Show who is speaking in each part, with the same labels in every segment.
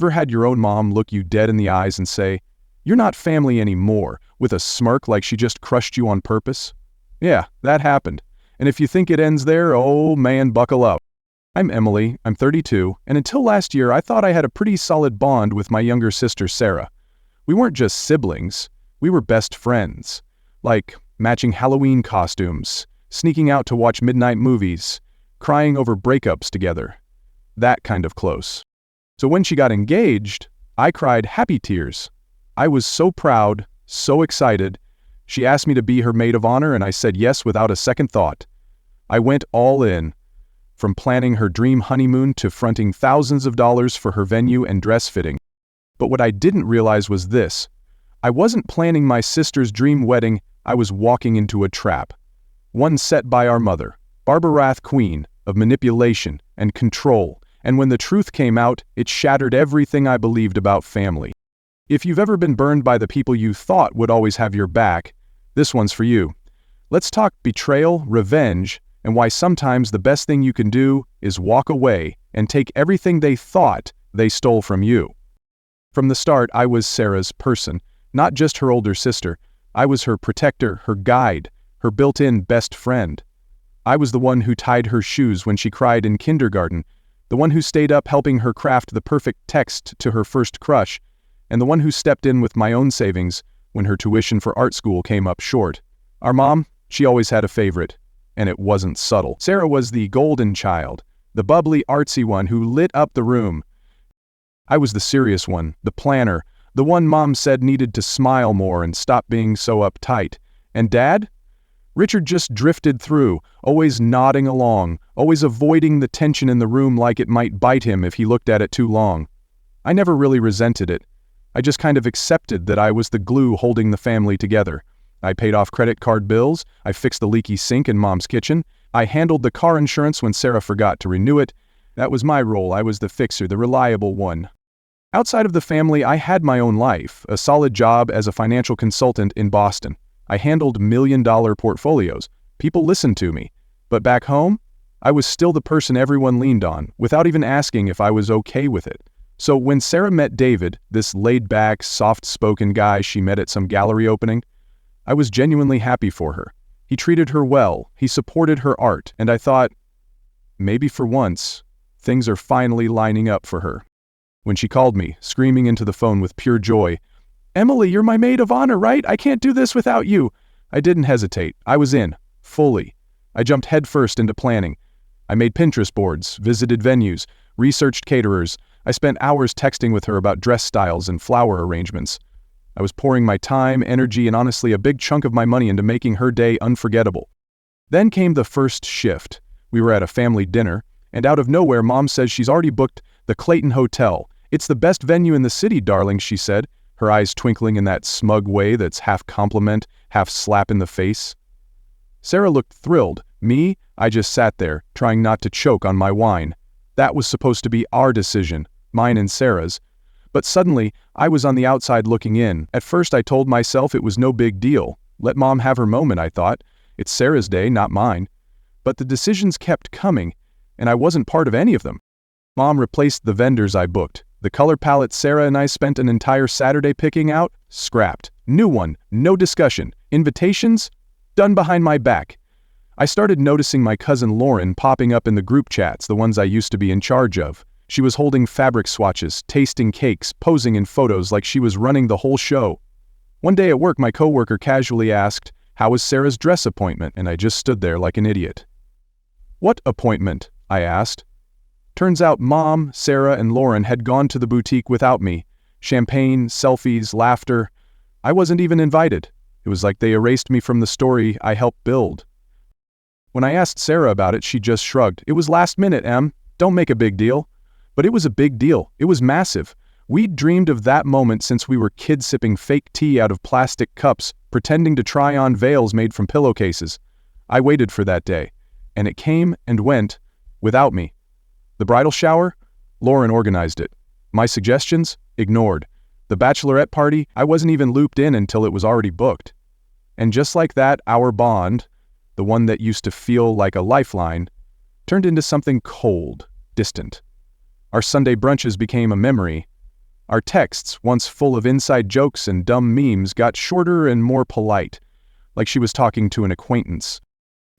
Speaker 1: Ever had your own mom look you dead in the eyes and say, "You're not family anymore," with a smirk like she just crushed you on purpose? Yeah, that happened. And if you think it ends there, oh man, buckle up. I'm Emily, I'm 32, and until last year I thought I had a pretty solid bond with my younger sister Sarah. We weren't just siblings, we were best friends. Like matching Halloween costumes, sneaking out to watch midnight movies, crying over breakups together. That kind of close. So when she got engaged, I cried happy tears. I was so proud, so excited. She asked me to be her maid of honor and I said yes without a second thought. I went all in, from planning her dream honeymoon to fronting thousands of dollars for her venue and dress fitting. But what I didn't realize was this. I wasn't planning my sister's dream wedding, I was walking into a trap. One set by our mother, Barbara Rath, queen of manipulation and control. And when the truth came out, it shattered everything I believed about family. If you've ever been burned by the people you thought would always have your back, this one's for you. Let's talk betrayal, revenge, and why sometimes the best thing you can do is walk away and take everything they thought they stole from you. From the start, I was Sarah's person, not just her older sister. I was her protector, her guide, her built-in best friend. I was the one who tied her shoes when she cried in kindergarten, the one who stayed up helping her craft the perfect text to her first crush, and the one who stepped in with my own savings when her tuition for art school came up short. Our mom, she always had a favorite, and it wasn't subtle. Sarah was the golden child, the bubbly, artsy one who lit up the room. I was the serious one, the planner, the one Mom said needed to smile more and stop being so uptight. And Dad? Richard just drifted through, always nodding along, always avoiding the tension in the room like it might bite him if he looked at it too long. I never really resented it. I just kind of accepted that I was the glue holding the family together. I paid off credit card bills, I fixed the leaky sink in Mom's kitchen, I handled the car insurance when Sarah forgot to renew it. That was my role, I was the fixer, the reliable one. Outside of the family, I had my own life, a solid job as a financial consultant in Boston. I handled million-dollar portfolios. People listened to me. But back home, I was still the person everyone leaned on, without even asking if I was okay with it. So when Sarah met David, this laid-back, soft-spoken guy she met at some gallery opening, I was genuinely happy for her. He treated her well, he supported her art, and I thought, maybe for once, things are finally lining up for her. When she called me, screaming into the phone with pure joy, "Emily, you're my maid of honor, right? I can't do this without you." I didn't hesitate. I was in, fully. I jumped headfirst into planning. I made Pinterest boards, visited venues, researched caterers. I spent hours texting with her about dress styles and flower arrangements. I was pouring my time, energy, and honestly a big chunk of my money into making her day unforgettable. Then came the first shift. We were at a family dinner, and out of nowhere Mom says she's already booked the Clayton Hotel. "It's the best venue in the city, darling," she said, her eyes twinkling in that smug way that's half compliment, half slap in the face. Sarah looked thrilled. Me, I just sat there, trying not to choke on my wine. That was supposed to be our decision, mine and Sarah's. But suddenly, I was on the outside looking in. At first I told myself it was no big deal. Let Mom have her moment, I thought. It's Sarah's day, not mine. But the decisions kept coming, and I wasn't part of any of them. Mom replaced the vendors I booked. The color palette Sarah and I spent an entire Saturday picking out, scrapped. New one, no discussion. Invitations, done behind my back. I started noticing my cousin Lauren popping up in the group chats, the ones I used to be in charge of. She was holding fabric swatches, tasting cakes, posing in photos like she was running the whole show. One day at work, my coworker casually asked, "How was Sarah's dress appointment?" And I just stood there like an idiot. "What appointment?" I asked. Turns out Mom, Sarah, and Lauren had gone to the boutique without me. Champagne, selfies, laughter. I wasn't even invited. It was like they erased me from the story I helped build. When I asked Sarah about it, she just shrugged. "It was last minute, Em. Don't make a big deal." But it was a big deal. It was massive. We'd dreamed of that moment since we were kids sipping fake tea out of plastic cups, pretending to try on veils made from pillowcases. I waited for that day, and it came and went without me. The bridal shower? Lauren organized it. My suggestions? Ignored. The bachelorette party? I wasn't even looped in until it was already booked. And just like that, our bond, the one that used to feel like a lifeline, turned into something cold, distant. Our Sunday brunches became a memory, Our texts, once full of inside jokes and dumb memes, got shorter and more polite, like she was talking to an acquaintance.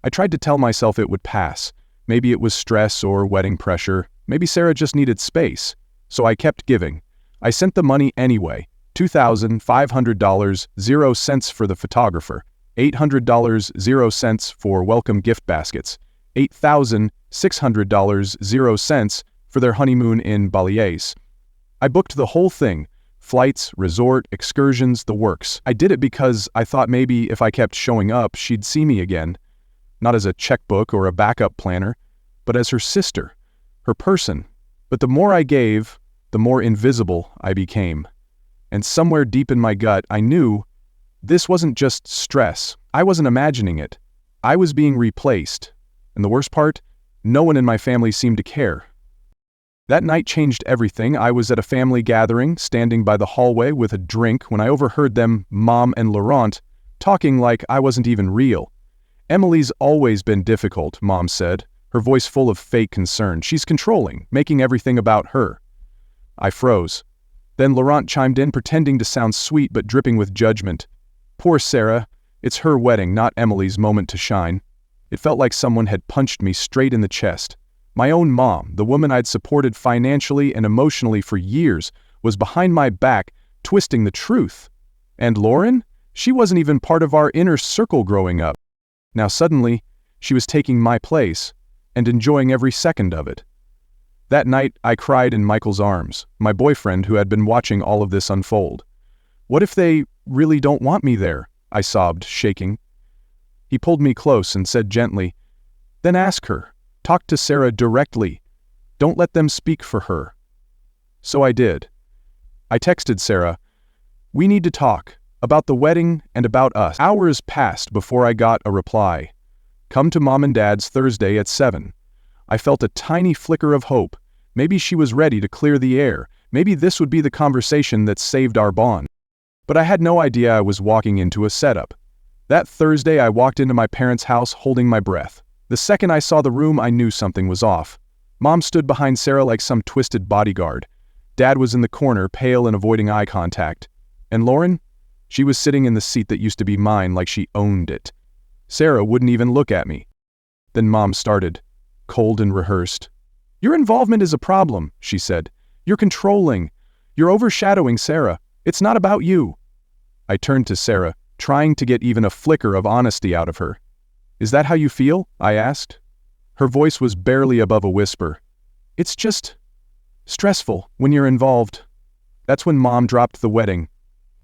Speaker 1: I tried to tell myself it would pass. Maybe it was stress or wedding pressure. Maybe Sarah just needed space. So I kept giving. I sent the money anyway. $2,500, 0 cents for the photographer. $800, 0 cents for welcome gift baskets. $8,600, 0 cents for their honeymoon in Baliaise. I booked the whole thing. Flights, resort, excursions, the works. I did it because I thought maybe if I kept showing up, she'd see me again. Not as a checkbook or a backup planner, but as her sister, her person. But the more I gave, the more invisible I became. And somewhere deep in my gut, I knew this wasn't just stress. I wasn't imagining it. I was being replaced. And the worst part, no one in my family seemed to care. That night changed everything. I was at a family gathering, standing by the hallway with a drink, when I overheard them, Mom and Laurent, talking like I wasn't even real. Emily's always been difficult, Mom said, her voice full of fake concern. She's controlling, making everything about her. I froze. Then Laurent chimed in, pretending to sound sweet but dripping with judgment. Poor Sarah. It's her wedding, not Emily's moment to shine. It felt like someone had punched me straight in the chest. My own mom, the woman I'd supported financially and emotionally for years, was behind my back, twisting the truth. And Lauren? She wasn't even part of our inner circle growing up. Now suddenly, she was taking my place, and enjoying every second of it. That night, I cried in Michael's arms, my boyfriend who had been watching all of this unfold. What if they really don't want me there? I sobbed, shaking. He pulled me close and said gently, then ask her. Talk to Sarah directly. Don't let them speak for her. So I did. I texted Sarah, we need to talk, about the wedding and about us. Hours passed before I got a reply. Come to Mom and Dad's Thursday at 7. I felt a tiny flicker of hope. Maybe she was ready to clear the air. Maybe this would be the conversation that saved our bond. But I had no idea I was walking into a setup. That Thursday I walked into my parents' house holding my breath. The second I saw the room, I knew something was off. Mom stood behind Sarah like some twisted bodyguard. Dad was in the corner, pale and avoiding eye contact. And Lauren? She was sitting in the seat that used to be mine like she owned it. Sarah wouldn't even look at me. Then Mom started, cold and rehearsed. Your involvement is a problem, she said. You're controlling. You're overshadowing Sarah. It's not about you. I turned to Sarah, trying to get even a flicker of honesty out of her. Is that how you feel? I asked. Her voice was barely above a whisper. It's just stressful when you're involved. That's when Mom dropped the wedding.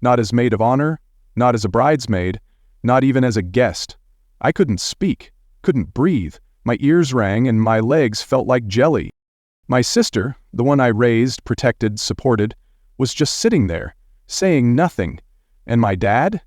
Speaker 1: Not as maid of honor, not as a bridesmaid, not even as a guest. I couldn't speak, couldn't breathe. My ears rang and my legs felt like jelly. My sister, the one I raised, protected, supported, was just sitting there, saying nothing. And my dad?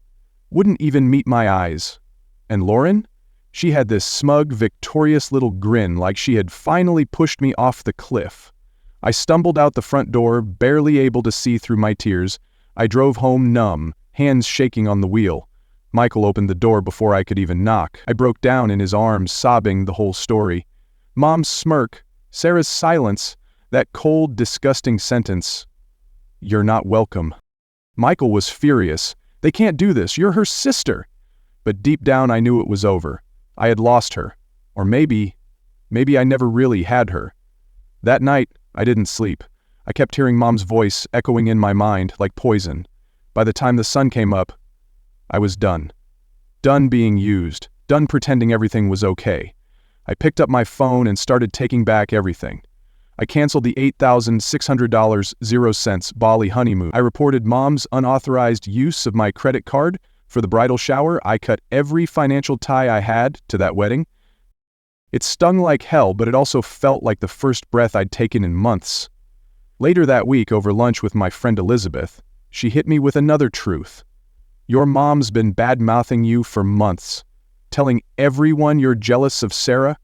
Speaker 1: Wouldn't even meet my eyes. And Lauren? She had this smug, victorious little grin like she had finally pushed me off the cliff. I stumbled out the front door, barely able to see through my tears. I drove home numb, hands shaking on the wheel. Michael opened the door before I could even knock. I broke down in his arms, sobbing the whole story. Mom's smirk, Sarah's silence, that cold, disgusting sentence. You're not welcome. Michael was furious. They can't do this. You're her sister. But deep down I knew it was over. I had lost her. Or maybe I never really had her. That night, I didn't sleep. I kept hearing Mom's voice echoing in my mind like poison. By the time the sun came up, I was done. Done being used. Done pretending everything was okay. I picked up my phone and started taking back everything. I canceled the $8,600, 0 cents Bali honeymoon. I reported Mom's unauthorized use of my credit card for the bridal shower. I cut every financial tie I had to that wedding. It stung like hell, but it also felt like the first breath I'd taken in months. Later that week, over lunch with my friend Elizabeth, she hit me with another truth. Your mom's been bad-mouthing you for months, telling everyone you're jealous of Sarah,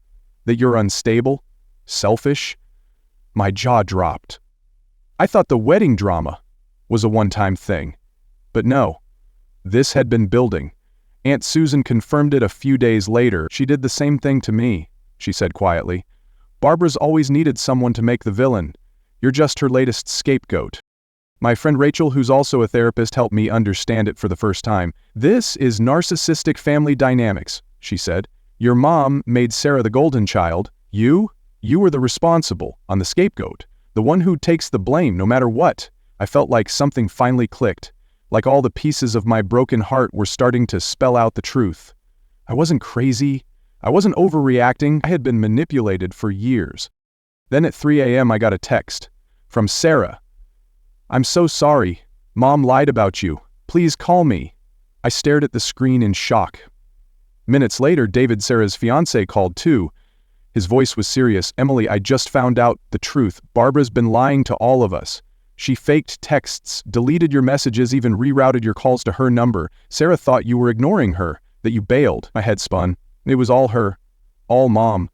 Speaker 1: that you're unstable, selfish. My jaw dropped. I thought the wedding drama was a one-time thing. But no, this had been building. Aunt Susan confirmed it a few days later. She did the same thing to me, she said quietly. Barbara's always needed someone to make the villain. You're just her latest scapegoat. My friend Rachel, who's also a therapist, helped me understand it for the first time. "This is narcissistic family dynamics," she said. "Your mom made Sarah the golden child. You were the responsible, on the scapegoat, the one who takes the blame no matter what." I felt like something finally clicked, like all the pieces of my broken heart were starting to spell out the truth. I wasn't crazy. I wasn't overreacting. I had been manipulated for years. Then at 3 a.m. I got a text from Sarah. "I'm so sorry. Mom lied about you. Please call me." I stared at the screen in shock. Minutes later, David, Sarah's fiancé, called too. His voice was serious. "Emily, I just found out the truth. Barbara's been lying to all of us. She faked texts, deleted your messages, even rerouted your calls to her number. Sarah thought you were ignoring her, that you bailed." My head spun. It was all her. All Mom.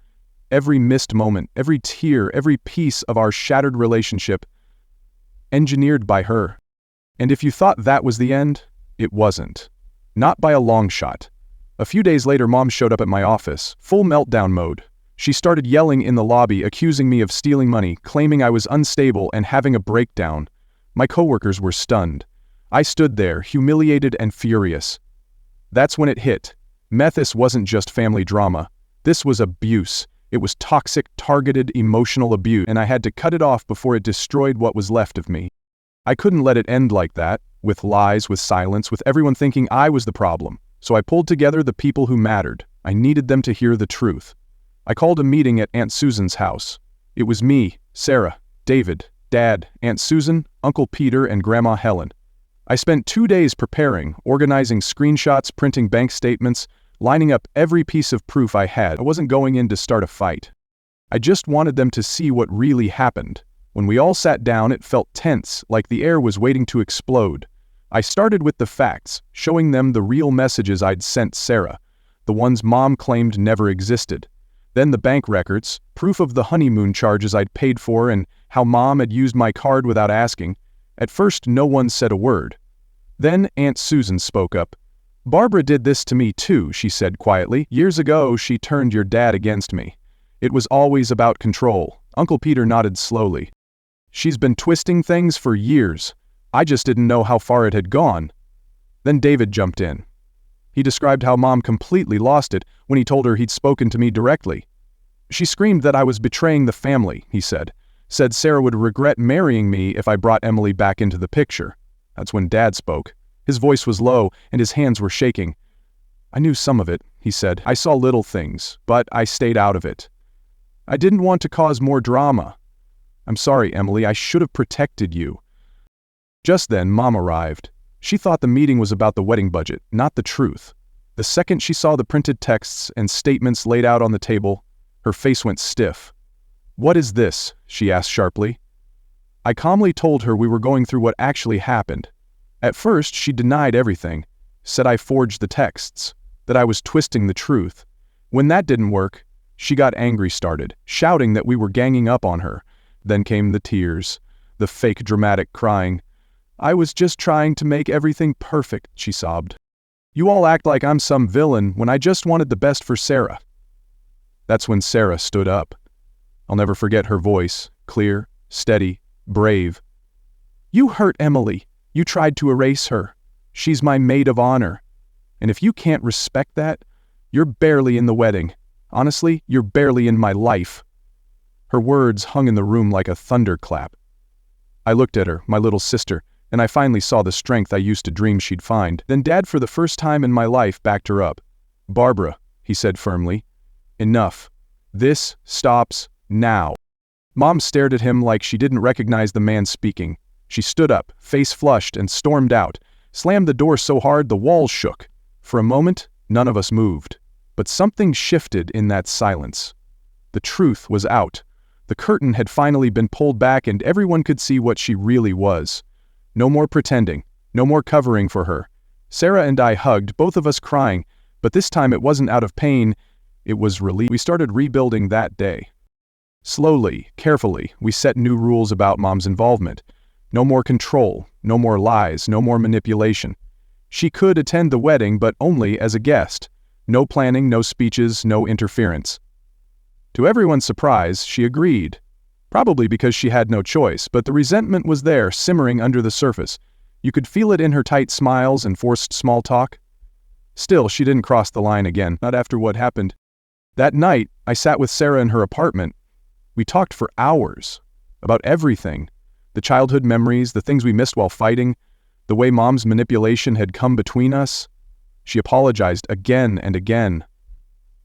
Speaker 1: Every missed moment, every tear, every piece of our shattered relationship, engineered by her. And if you thought that was the end, it wasn't. Not by a long shot. A few days later, Mom showed up at my office, full meltdown mode. She started yelling in the lobby, accusing me of stealing money, claiming I was unstable and having a breakdown. My coworkers were stunned. I stood there, humiliated and furious. That's when it hit. This wasn't just family drama. This was abuse. It was toxic, targeted, emotional abuse, and I had to cut it off before it destroyed what was left of me. I couldn't let it end like that, with lies, with silence, with everyone thinking I was the problem. So I pulled together the people who mattered. I needed them to hear the truth. I called a meeting at Aunt Susan's house. It was me, Sarah, David, Dad, Aunt Susan, Uncle Peter, and Grandma Helen. I spent 2 days preparing, organizing screenshots, printing bank statements, lining up every piece of proof I had. I wasn't going in to start a fight. I just wanted them to see what really happened. When we all sat down, it felt tense, like the air was waiting to explode. I started with the facts, showing them the real messages I'd sent Sarah, the ones Mom claimed never existed. Then the bank records, proof of the honeymoon charges I'd paid for and how Mom had used my card without asking. At first, no one said a word. Then Aunt Susan spoke up. "Barbara did this to me too," she said quietly. "Years ago, she turned your dad against me. It was always about control." Uncle Peter nodded slowly. "She's been twisting things for years. I just didn't know how far it had gone." Then David jumped in. He described how Mom completely lost it when he told her he'd spoken to me directly. "She screamed that I was betraying the family," he said. "Said Sarah would regret marrying me if I brought Emily back into the picture." That's when Dad spoke. His voice was low and his hands were shaking. "I knew some of it," he said. "I saw little things, but I stayed out of it. I didn't want to cause more drama. I'm sorry, Emily, I should have protected you." Just then, Mom arrived. She thought the meeting was about the wedding budget, not the truth. The second she saw the printed texts and statements laid out on the table, her face went stiff. "What is this?" she asked sharply. I calmly told her we were going through what actually happened. At first, she denied everything, said I forged the texts, that I was twisting the truth. When that didn't work, she got angry, started shouting that we were ganging up on her. Then came the tears, the fake dramatic crying. "I was just trying to make everything perfect," she sobbed. "You all act like I'm some villain when I just wanted the best for Sarah." That's when Sarah stood up. I'll never forget her voice, clear, steady, brave. "You hurt Emily. You tried to erase her. She's my maid of honor. And if you can't respect that, you're barely in the wedding. Honestly, you're barely in my life." Her words hung in the room like a thunderclap. I looked at her, my little sister, and I finally saw the strength I used to dream she'd find. Then Dad, for the first time in my life, backed her up. "Barbara," he said firmly, "enough. This stops now." Mom stared at him like she didn't recognize the man speaking. She stood up, face flushed, and stormed out, slammed the door so hard the walls shook. For a moment, none of us moved. But something shifted in that silence. The truth was out. The curtain had finally been pulled back and everyone could see what she really was. No more pretending, no more covering for her. Sarah and I hugged, both of us crying, but this time it wasn't out of pain, it was relief. We started rebuilding that day. Slowly, carefully, we set new rules about Mom's involvement. No more control, no more lies, no more manipulation. She could attend the wedding, but only as a guest. No planning, no speeches, no interference. To everyone's surprise, she agreed. Probably because she had no choice, but the resentment was there, simmering under the surface. You could feel it in her tight smiles and forced small talk. Still, she didn't cross the line again, not after what happened. That night, I sat with Sarah in her apartment. We talked for hours. About everything. The childhood memories, the things we missed while fighting, the way Mom's manipulation had come between us. She apologized again and again.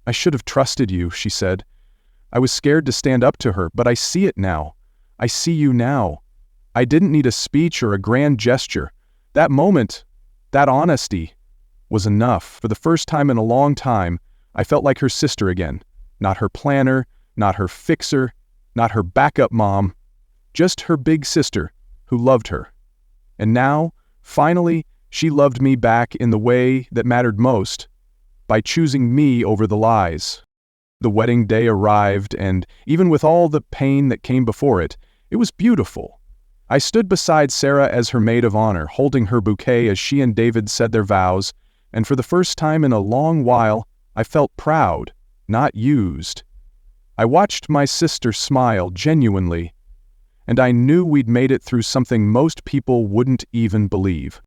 Speaker 1: "I should have trusted you," she said. I was scared to stand up to her, but I see it now. I see you now. I didn't need a speech or a grand gesture. That moment, that honesty, was enough. For the first time in a long time, I felt like her sister again. Not her planner, not her fixer, not her backup mom, just her big sister who loved her. And now, finally, she loved me back in the way that mattered most, by choosing me over the lies. The wedding day arrived, and even with all the pain that came before it, it was beautiful. I stood beside Sarah as her maid of honor, holding her bouquet as she and David said their vows, and for the first time in a long while, I felt proud, not used. I watched my sister smile genuinely, and I knew we'd made it through something most people wouldn't even believe.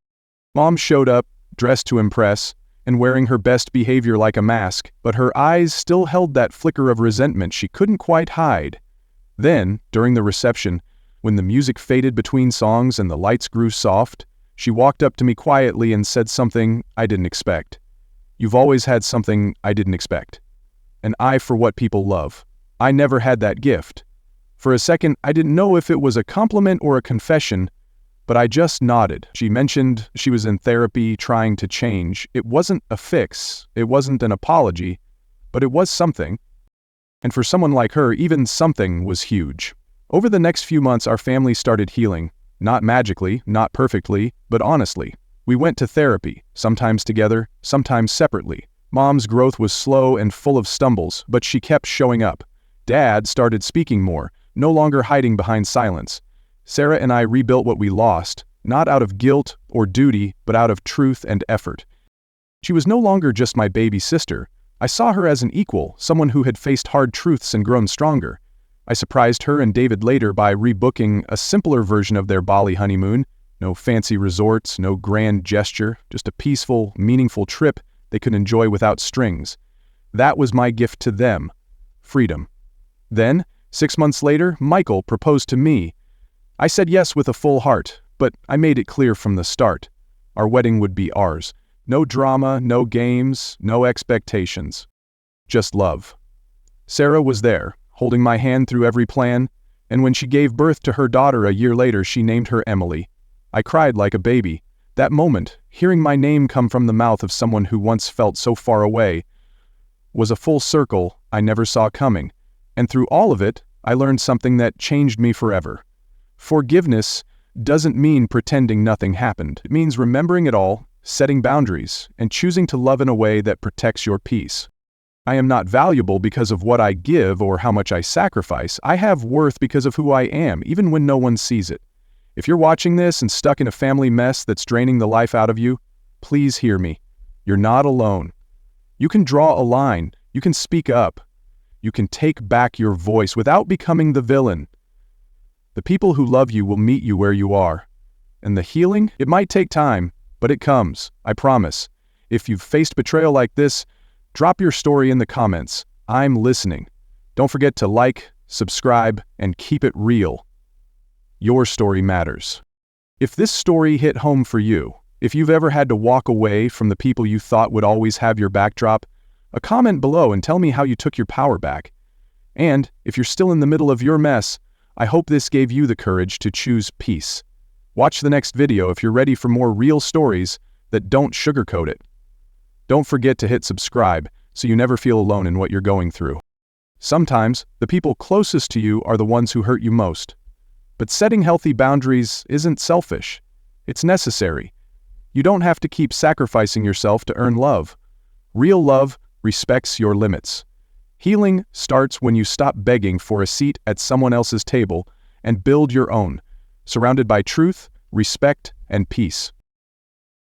Speaker 1: Mom showed up, dressed to impress, and wearing her best behavior like a mask, but her eyes still held that flicker of resentment she couldn't quite hide. Then, during the reception, when the music faded between songs and the lights grew soft, she walked up to me quietly and said something I didn't expect. "You've always had something I didn't expect. An eye for what people love. I never had that gift." For a second, I didn't know if it was a compliment or a confession, but I just nodded. She mentioned she was in therapy trying to change. It wasn't a fix, it wasn't an apology, but it was something. And for someone like her, even something was huge. Over the next few months, our family started healing. Not magically, not perfectly, but honestly. We went to therapy, sometimes together, sometimes separately. Mom's growth was slow and full of stumbles, but she kept showing up. Dad started speaking more, no longer hiding behind silence. Sarah and I rebuilt what we lost, not out of guilt or duty, but out of truth and effort. She was no longer just my baby sister. I saw her as an equal, someone who had faced hard truths and grown stronger. I surprised her and David later by rebooking a simpler version of their Bali honeymoon. No fancy resorts, no grand gesture, just a peaceful, meaningful trip they could enjoy without strings. That was my gift to them. Freedom. Then, 6 months later, Michael proposed to me. I said yes with a full heart, but I made it clear from the start. Our wedding would be ours. No drama, no games, no expectations. Just love. Sarah was there, holding my hand through every plan, and when she gave birth to her daughter a year later, she named her Emily. I cried like a baby. That moment, hearing my name come from the mouth of someone who once felt so far away, was a full circle I never saw coming. And through all of it, I learned something that changed me forever. Forgiveness doesn't mean pretending nothing happened. It means remembering it all, setting boundaries, and choosing to love in a way that protects your peace. I am not valuable because of what I give or how much I sacrifice. I have worth because of who I am, even when no one sees it. If you're watching this and stuck in a family mess that's draining the life out of you, please hear me. You're not alone. You can draw a line. You can speak up. You can take back your voice without becoming the villain. The people who love you will meet you where you are. And the healing, it might take time, but it comes, I promise. If you've faced betrayal like this, drop your story in the comments. I'm listening. Don't forget to like, subscribe, and keep it real. Your story matters. If this story hit home for you, if you've ever had to walk away from the people you thought would always have your backdrop, a comment below and tell me how you took your power back. And if you're still in the middle of your mess, I hope this gave you the courage to choose peace. Watch the next video if you're ready for more real stories that don't sugarcoat it. Don't forget to hit subscribe so you never feel alone in what you're going through. Sometimes, the people closest to you are the ones who hurt you most. But setting healthy boundaries isn't selfish. It's necessary. You don't have to keep sacrificing yourself to earn love. Real love respects your limits. Healing starts when you stop begging for a seat at someone else's table and build your own, surrounded by truth, respect, and peace.